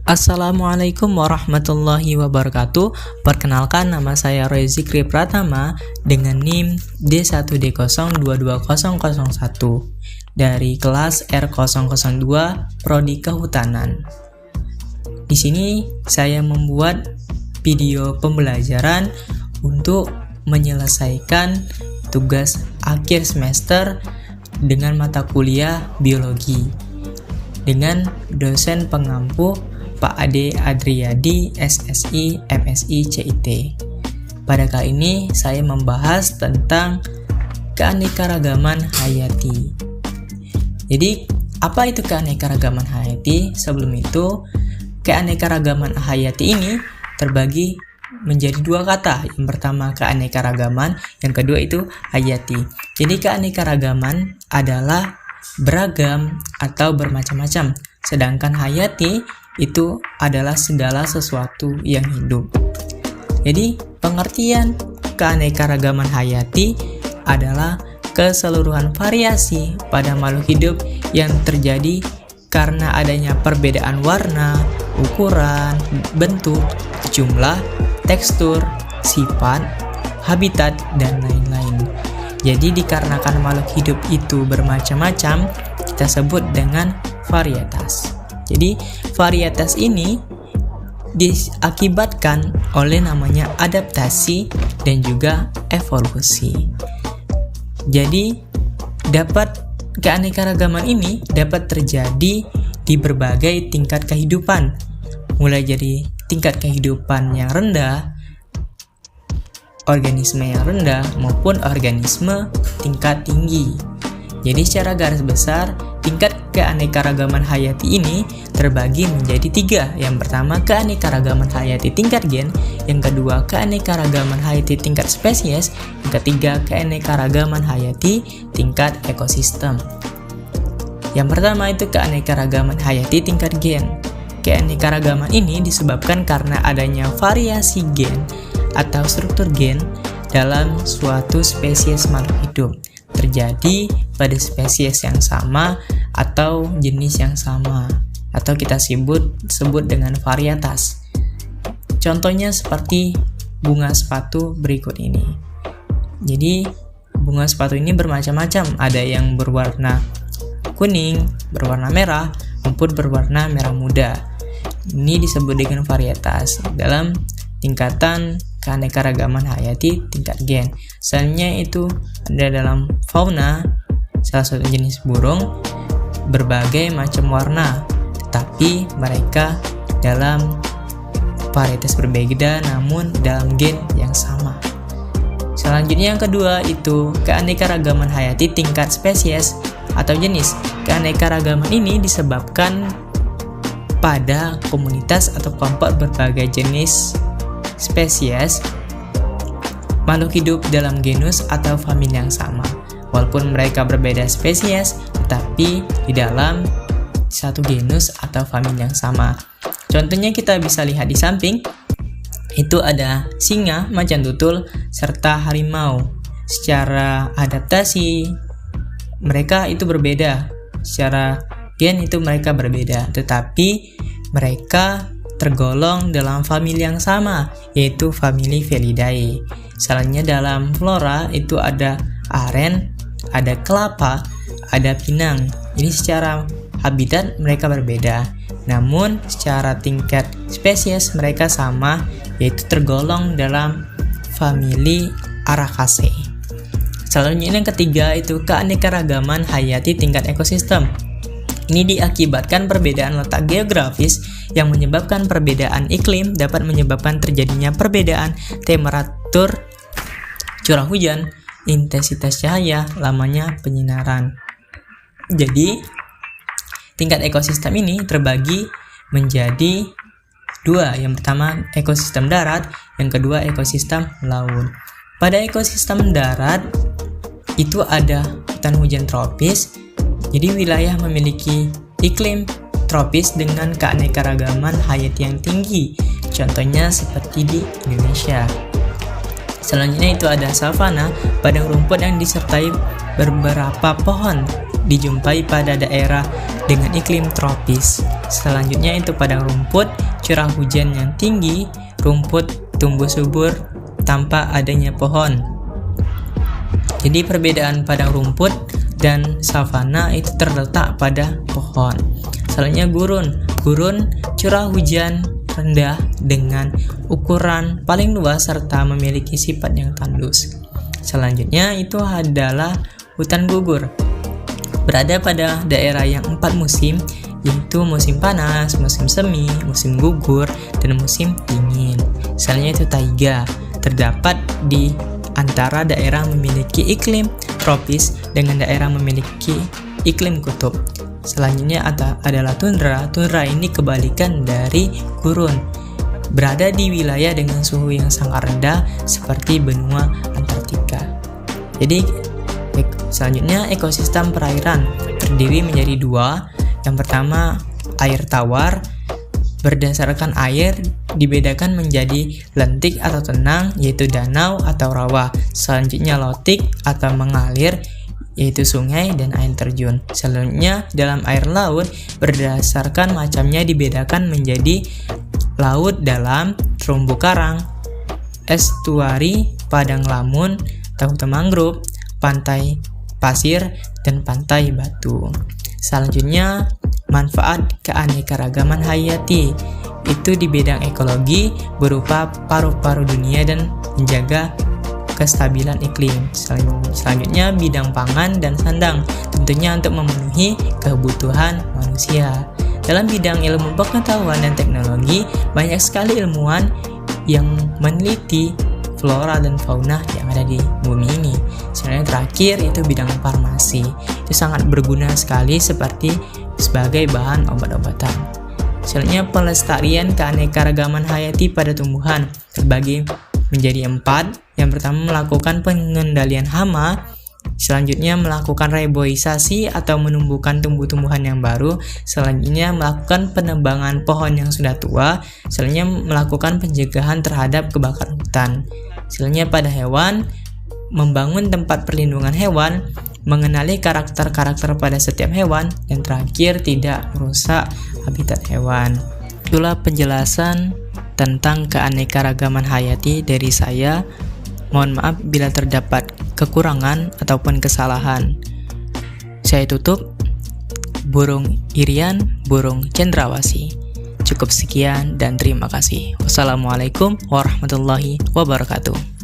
Assalamualaikum warahmatullahi wabarakatuh. Perkenalkan, nama saya Roy Zikri Pratama dengan NIM D1D022001 dari kelas R002 Prodi Kehutanan. Di sini saya membuat video pembelajaran untuk menyelesaikan tugas akhir semester dengan mata kuliah biologi dengan dosen pengampu Pak Ade Adriyadi, SSI, MSI, CIT. Pada kali ini saya membahas tentang keanekaragaman hayati. Jadi, apa itu keanekaragaman hayati? Sebelum itu, keanekaragaman hayati ini terbagi menjadi dua kata. Yang pertama keanekaragaman, yang kedua itu hayati. Jadi keanekaragaman adalah beragam atau bermacam-macam, sedangkan hayati itu adalah segala sesuatu yang hidup. Jadi, pengertian keanekaragaman hayati adalah keseluruhan variasi pada makhluk hidup yang terjadi karena adanya perbedaan warna, ukuran, bentuk, jumlah, tekstur, sifat, habitat, dan lain-lain. Jadi, dikarenakan makhluk hidup itu bermacam-macam, kita sebut dengan varietas. Jadi, varietas ini diakibatkan oleh namanya adaptasi dan juga evolusi. Jadi, keanekaragaman ini dapat terjadi di berbagai tingkat kehidupan, mulai dari tingkat kehidupan yang rendah, organisme yang rendah, maupun organisme tingkat tinggi. Jadi, secara garis besar, tingkat keanekaragaman hayati ini terbagi menjadi tiga. Yang pertama, keanekaragaman hayati tingkat gen. Yang kedua, keanekaragaman hayati tingkat spesies. Yang ketiga, keanekaragaman hayati tingkat ekosistem. Yang pertama itu keanekaragaman hayati tingkat gen. Keanekaragaman ini disebabkan karena adanya variasi gen atau struktur gen dalam suatu spesies makhluk hidup, terjadi pada spesies yang sama atau jenis yang sama, atau kita sebut dengan varietas. Contohnya seperti bunga sepatu berikut ini. Jadi, bunga sepatu ini bermacam-macam, ada yang berwarna kuning, berwarna merah, maupun berwarna merah muda. Ini disebut dengan varietas dalam tingkatan keanekaragaman hayati tingkat gen. Misalnya itu ada dalam fauna, salah satu jenis burung berbagai macam warna, tetapi mereka dalam varietas berbeda namun dalam gen yang sama. Selanjutnya yang kedua itu keanekaragaman hayati tingkat spesies atau jenis. Keanekaragaman ini disebabkan pada komunitas atau kelompok berbagai jenis spesies makhluk hidup dalam genus atau famili yang sama. Walaupun mereka berbeda spesies, tetapi di dalam satu genus atau famili yang sama. Contohnya kita bisa lihat di samping, itu ada singa, macan tutul, serta harimau. Secara adaptasi, mereka itu berbeda. Secara gen itu mereka berbeda, tetapi mereka tergolong dalam famili yang sama, yaitu famili Felidae. Misalnya dalam flora itu ada aren, ada kelapa, ada pinang. Jadi secara habitat mereka berbeda, namun secara tingkat spesies mereka sama, yaitu tergolong dalam famili Aracaceae. Selanjutnya yang ketiga itu keanekaragaman hayati tingkat ekosistem. Ini diakibatkan perbedaan letak geografis yang menyebabkan perbedaan iklim, dapat menyebabkan terjadinya perbedaan temperatur, curah hujan, intensitas cahaya, lamanya penyinaran. Jadi, tingkat ekosistem ini terbagi menjadi dua. Yang pertama ekosistem darat, yang kedua ekosistem laut. Pada ekosistem darat itu ada hutan hujan tropis. Jadi wilayah memiliki iklim tropis dengan keanekaragaman hayati yang tinggi. Contohnya seperti di Indonesia. Selanjutnya itu ada savana, padang rumput yang disertai beberapa pohon, dijumpai pada daerah dengan iklim tropis. Selanjutnya itu padang rumput, curah hujan yang tinggi, rumput tumbuh subur tanpa adanya pohon. Jadi perbedaan padang rumput dan savana itu terletak pada pohon. Selanjutnya gurun curah hujan rendah dengan ukuran paling luas serta memiliki sifat yang tandus. Selanjutnya itu adalah hutan gugur, berada pada daerah yang 4 musim, yaitu musim panas, musim semi, musim gugur, dan musim dingin. Selanjutnya itu taiga, terdapat di antara daerah memiliki iklim tropis dengan daerah memiliki iklim kutub. Selanjutnya adalah tundra. Tundra ini kebalikan dari gurun, berada di wilayah dengan suhu yang sangat rendah seperti benua Antartika. Jadi selanjutnya ekosistem perairan terdiri menjadi 2. Yang pertama air tawar, berdasarkan air dibedakan menjadi lentik atau tenang, yaitu danau atau rawa. Selanjutnya lautik atau mengalir, yaitu sungai dan air terjun. Selanjutnya dalam air laut berdasarkan macamnya dibedakan menjadi laut dalam, terumbu karang, estuari, padang lamun, hutan mangrove, pantai pasir, dan pantai batu. Selanjutnya manfaat keanekaragaman hayati itu di bidang ekologi berupa paru-paru dunia dan menjaga kestabilan iklim. Selanjutnya bidang pangan dan sandang, tentunya untuk memenuhi kebutuhan manusia. Dalam bidang ilmu pengetahuan dan teknologi, banyak sekali ilmuwan yang meneliti flora dan fauna yang ada di bumi ini. Selanjutnya terakhir itu bidang farmasi, itu sangat berguna sekali sebagai bahan obat-obatan. Selanjutnya pelestarian keanekaragaman hayati pada tumbuhan terbagi menjadi 4. Yang pertama melakukan pengendalian hama, selanjutnya melakukan reboisasi atau menumbuhkan tumbuh-tumbuhan yang baru, selanjutnya melakukan penebangan pohon yang sudah tua, selanjutnya melakukan pencegahan terhadap kebakaran hutan. Selanjutnya pada hewan, membangun tempat perlindungan hewan, mengenali karakter-karakter pada setiap hewan, dan terakhir tidak merusak habitat hewan. Itulah penjelasan tentang keanekaragaman hayati dari saya. Mohon maaf bila terdapat kekurangan ataupun kesalahan. Saya tutup. Burung Irian, burung cendrawasih. Cukup sekian dan terima kasih. Wassalamualaikum warahmatullahi wabarakatuh.